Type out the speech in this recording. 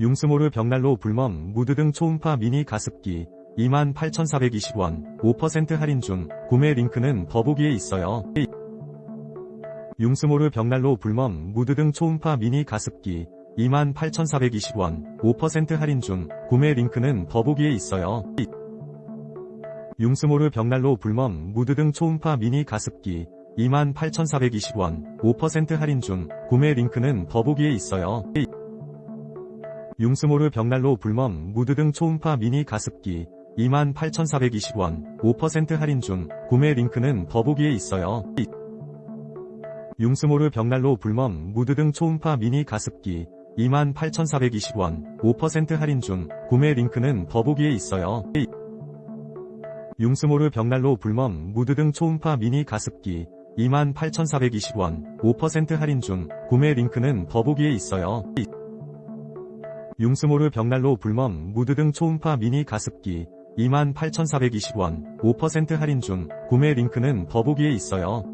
융스모르 벽난로 불멍 무드 등 초음파 미니 가습기 28,420원 5% 할인 중. 구매 링크는 더보기에 있어요. 융스모르 벽난로 불멍 무드 등 초음파 미니 가습기 28,420원 5% 할인 중. 구매 링크는 더보기에 있어요. 융스모르 벽난로 불멍 무드 등 초음파 미니 가습기 28,420원 5% 할인 중. 구매 링크는 더보기에 있어요. 융스모르 벽난로 불멍 무드 등 초음파 미니 가습기 28,420원 5% 할인 중. 구매 링크는 더보기에 있어요. 융스모르 벽난로 불멍 무드 등 초음파 미니 가습기 28,420원 5% 할인 중. 구매 링크는 더보기에 있어요. 융스모르 벽난로 불멍 무드 등 초음파 미니 가습기 28,420원 5% 할인 중. 구매 링크는 더보기에 있어요. 융스모르 벽난로 불멍 무드 등 초음파 미니 가습기 28,420원 5% 할인 중. 구매 링크는 더보기에 있어요.